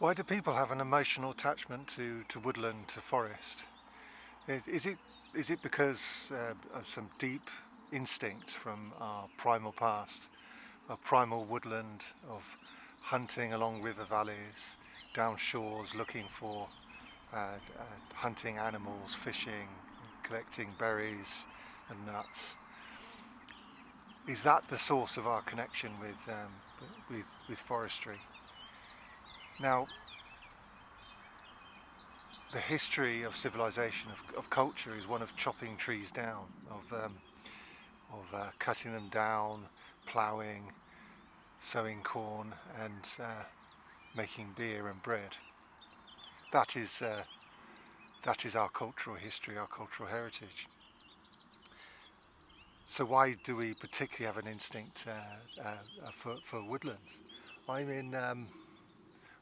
Why do people have an emotional attachment to woodland, to forest? Is it because of some deep instinct from our primal past, of primal woodland, of hunting along river valleys, down shores, looking for hunting animals, fishing, collecting berries and nuts? Is that the source of our connection with forestry? Now, the history of civilization, of culture, is one of chopping trees down, of cutting them down, ploughing, sowing corn, and making beer and bread. That is our cultural history, our cultural heritage. So why do we particularly have an instinct for woodland?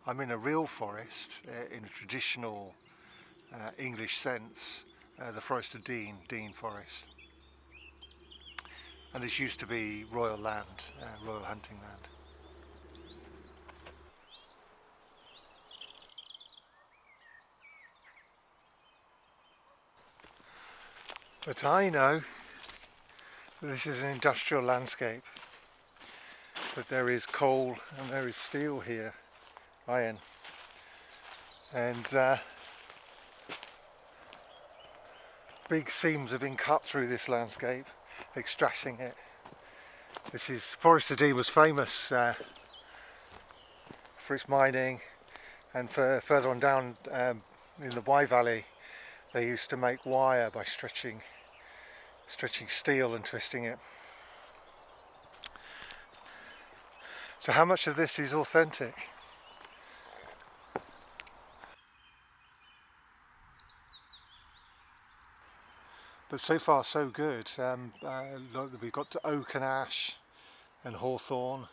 I'm in a real forest, in a traditional English sense, the Forest of Dean Forest. And this used to be royal land, royal hunting land. But I know that this is an industrial landscape, that there is coal and there is steel here, iron. And big seams have been cut through this landscape, extracting it. Forest of Dean was famous for its mining, and further on down in the Wye Valley, they used to make wire by stretching steel and twisting it. So how much of this is authentic? But so far so good. We've got oak and ash and hawthorn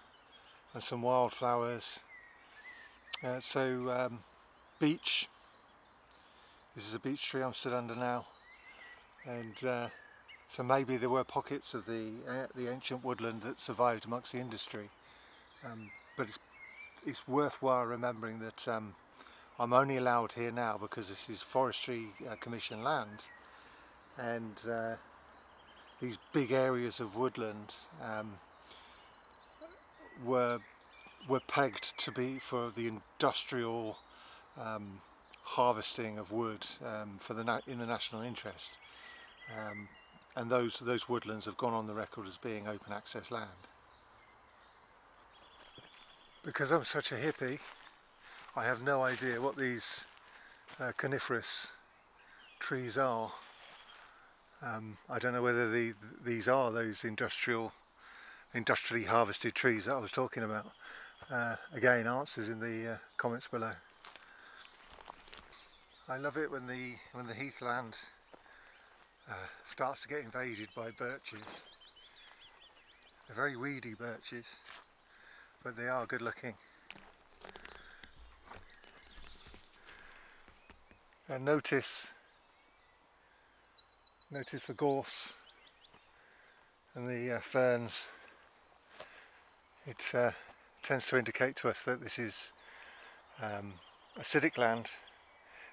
and some wildflowers. Beech. This is a beech tree I'm stood under now, and so maybe there were pockets of the ancient woodland that survived amongst the industry. But it's worthwhile remembering that I'm only allowed here now because this is Forestry Commission land. And these big areas of woodland were pegged to be for the industrial harvesting of wood in the national interest, and those woodlands have gone on the record as being open access land. Because I'm such a hippie, I have no idea what these coniferous trees are. I don't know whether these are those industrially harvested trees that I was talking about. Again, answers in the comments below. I love it when the heathland starts to get invaded by birches. They're very weedy birches, but they are good looking. And notice the gorse and the ferns. It tends to indicate to us that this is acidic land.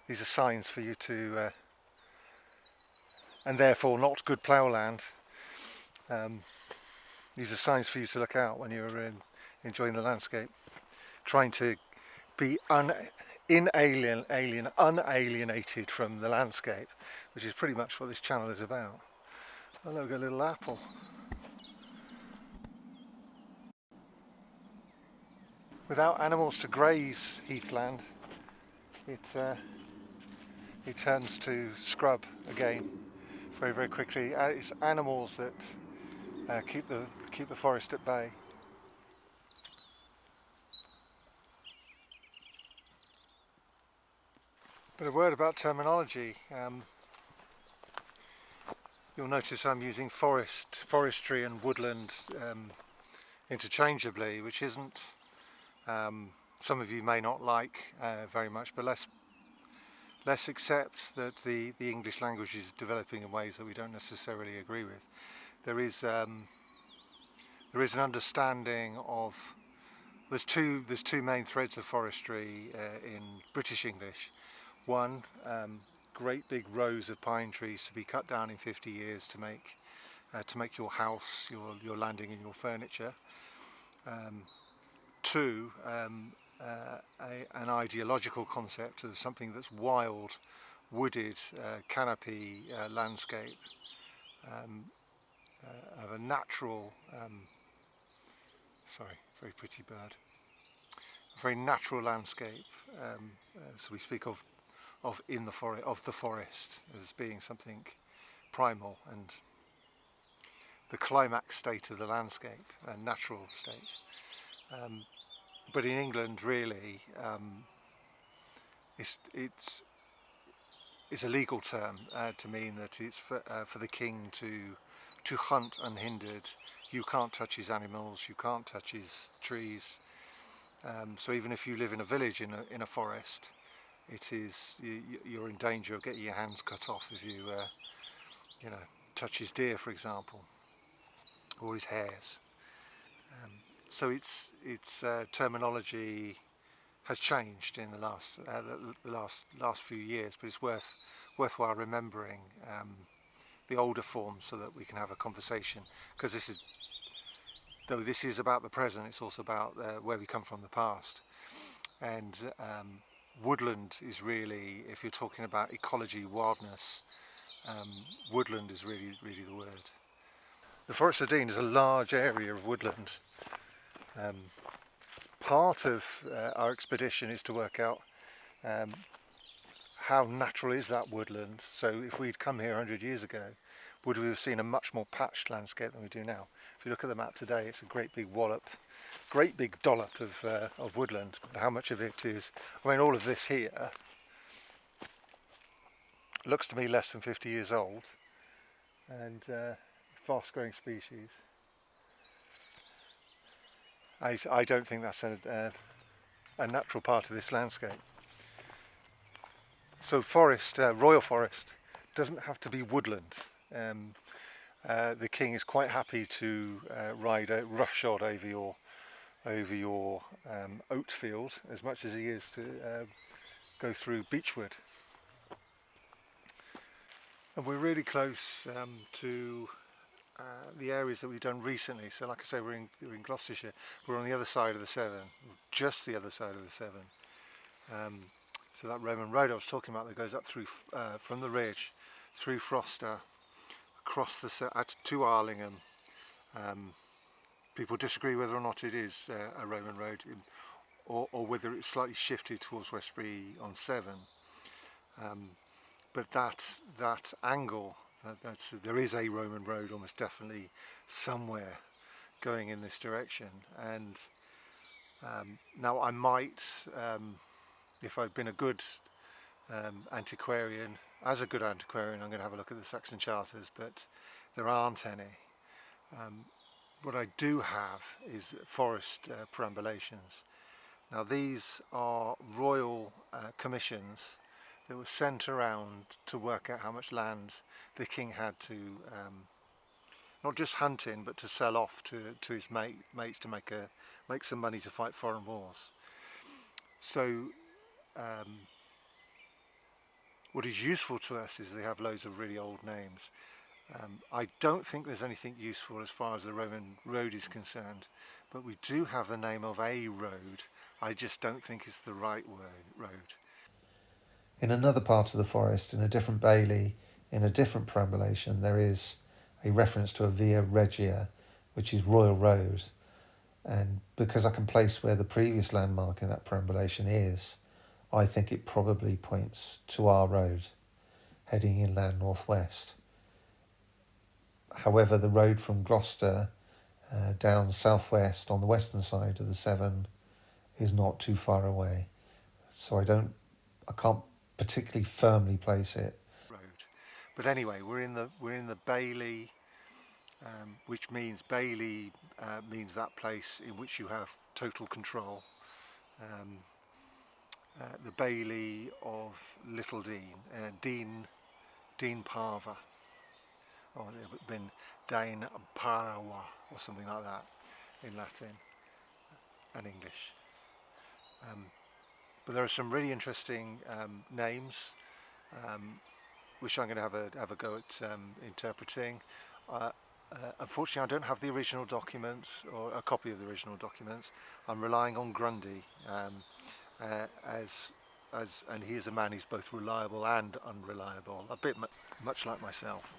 These are signs for you to, and therefore not good plough land. These are signs for you to look out when you're enjoying the landscape, trying to be unalienated from the landscape, which is pretty much what this channel is about. Oh look, a little apple. Without animals to graze heathland, it turns to scrub again very, very quickly. It's animals that keep the forest at bay. But a word about terminology. You'll notice I'm using forestry and woodland interchangeably, which isn't, some of you may not like very much, but let's accept that the English language is developing in ways that we don't necessarily agree with. There is an understanding of There's two main threads of forestry in British English. One, great big rows of pine trees to be cut down in 50 years to make your house, your landing and your furniture. Two, an ideological concept of something that's wild, wooded, canopy landscape, of a natural, sorry, very pretty bird, a very natural landscape. So we speak of in the forest, of the forest as being something primal and the climax state of the landscape, a natural state. But in England, really, it's a legal term to mean that it's for the king to hunt unhindered. You can't touch his animals, you can't touch his trees. So even if you live in a village in a forest, you're in danger of getting your hands cut off if you touch his deer, for example, or his hares. So its terminology has changed in the last few years, but it's worthwhile remembering the older forms so that we can have a conversation. Because though this is about the present, it's also about where we come from, the past. And woodland is really, if you're talking about ecology, wildness, woodland is really the word. The Forest of Dean is a large area of woodland. Part of our expedition is to work out how natural is that woodland. So if we'd come here 100 years ago, would we have seen a much more patched landscape than we do now? If you look at the map today, it's a great big dollop of woodland. But how much of it is, I mean, all of this here looks to me less than 50 years old, and fast growing species. I don't think that's a natural part of this landscape. So forest, royal forest, doesn't have to be woodland. The king is quite happy to ride a roughshod over your oat field as much as he is to go through beechwood. And we're really close to the areas that we've done recently. So like I say, we're in Gloucestershire. We're on the other side of the Severn, just the other side of the Severn. So that Roman road I was talking about that goes up through from the ridge through Froster, across to Arlingham. People disagree whether or not it is a Roman road, or whether it's slightly shifted towards Westbury on Severn. But that angle, there is a Roman road almost definitely somewhere going in this direction. And now I might, if I've been a good antiquarian, as a good antiquarian, I'm going to have a look at the Saxon charters, but there aren't any. What I do have is forest perambulations. Now these are royal commissions that were sent around to work out how much land the king had to not just hunt in, but to sell off to his mates to make some money to fight foreign wars. So what is useful to us is they have loads of really old names. I don't think there's anything useful as far as the Roman road is concerned, but we do have the name of a road. I just don't think it's the right road. In another part of the forest, in a different bailey, in a different perambulation, there is a reference to a via regia, which is Royal Road. And because I can place where the previous landmark in that perambulation is, I think it probably points to our road, heading inland northwest. However, the road from Gloucester down southwest on the western side of the Severn is not too far away. So I can't particularly firmly place it. Road. But anyway, we're in the bailey, which means bailey means that place in which you have total control. The bailey of Little Dean, Dean Parva, or it would have been Dain Parawa or something like that in Latin. and English. But there are some really interesting names which I'm going to have a go at interpreting. Unfortunately, I don't have the original documents or a copy of the original documents. I'm relying on Grundy and he is a man who's both reliable and unreliable, a bit much like myself.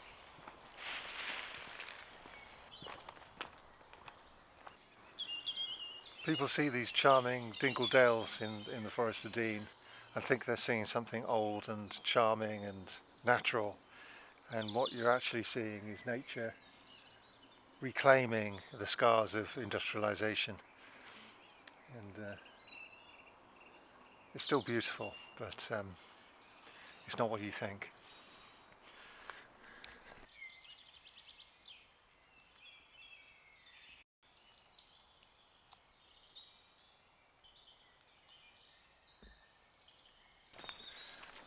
People see these charming dingle dales in the Forest of Dean and think they're seeing something old and charming and natural, and what you're actually seeing is nature reclaiming the scars of industrialisation, and it's still beautiful, but it's not what you think.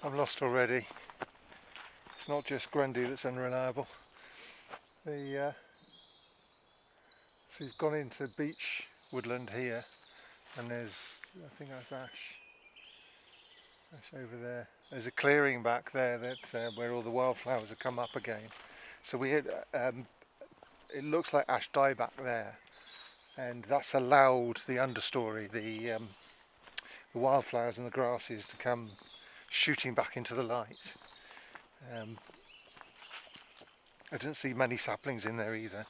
I'm lost already. It's not just Grundy that's unreliable. So you've gone into beech woodland here, and there's, I think that's ash over there. There's a clearing back there that where all the wildflowers have come up again. So we had, it looks like ash dieback there, and that's allowed the understory, the wildflowers and the grasses to come shooting back into the light. I didn't see many saplings in there either,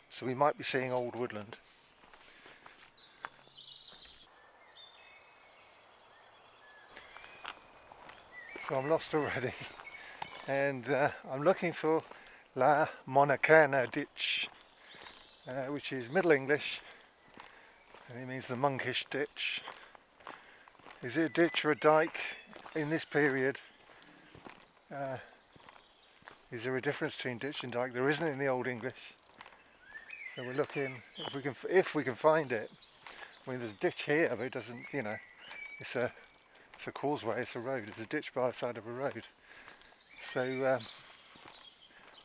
so we might be seeing old woodland. So I'm lost already, and I'm looking for La Monacherna ditch, which is Middle English, and it means the monkish ditch. Is it a ditch or a dike in this period? Is there a difference between ditch and dike? There isn't in the Old English. So we're looking, if we can find it. I mean, there's a ditch here, but it doesn't, you know, it's a causeway, it's a road, it's a ditch by the side of a road. So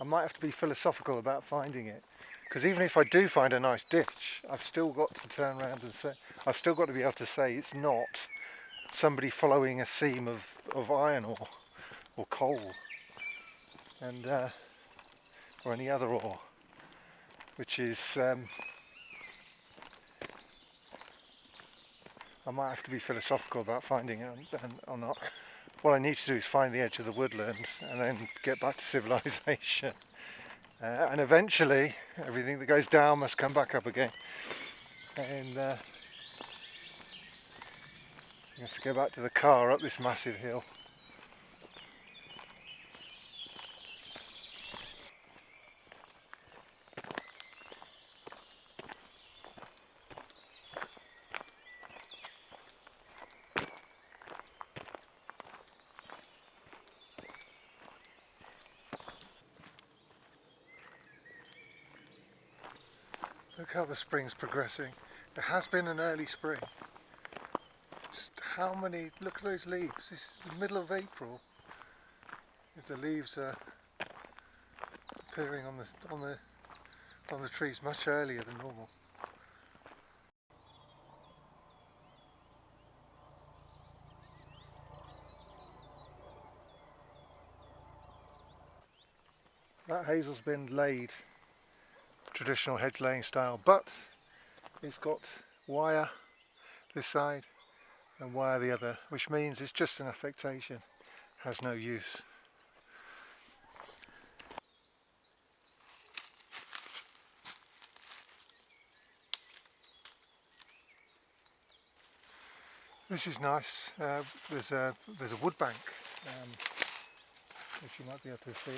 I might have to be philosophical about finding it, because even if I do find a nice ditch, I've still got to turn around and say, I've still got to be able to say it's not somebody following a seam of iron ore or coal, and or any other ore, which is I might have to be philosophical about finding it or not. What I need to do is find the edge of the woodland and then get back to civilization. And eventually, everything that goes down must come back up again. And you have to go back to the car up this massive hill. Look how the spring's progressing. There has been an early spring. Just how many, look at those leaves. This is the middle of April. The leaves are appearing on the trees much earlier than normal. That hazel's been laid traditional hedge laying style, but it's got wire this side and wire the other, which means it's just an affectation, has no use. This is nice. There's a wood bank, which you might be able to see.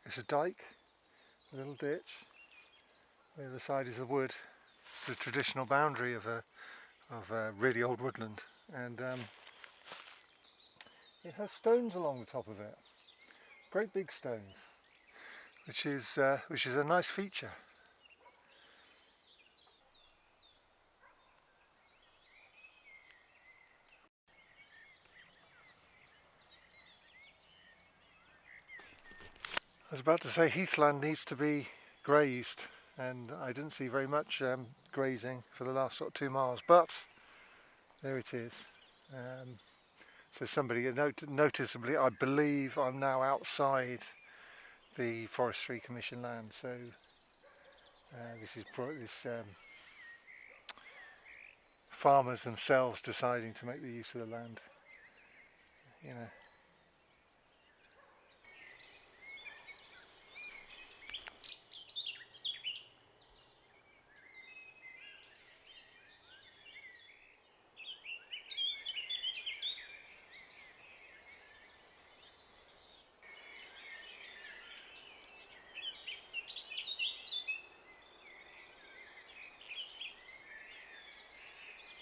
It's a dike, a little ditch. The other side is the wood. It's the traditional boundary of a really old woodland, and it has stones along the top of it, great big stones, which is a nice feature. I was about to say heathland needs to be grazed, and I didn't see very much grazing for the last sort of 2 miles, but there it is. So somebody noticeably, I believe I'm now outside the Forestry Commission land. So this is farmers themselves deciding to make the use of the land. You know,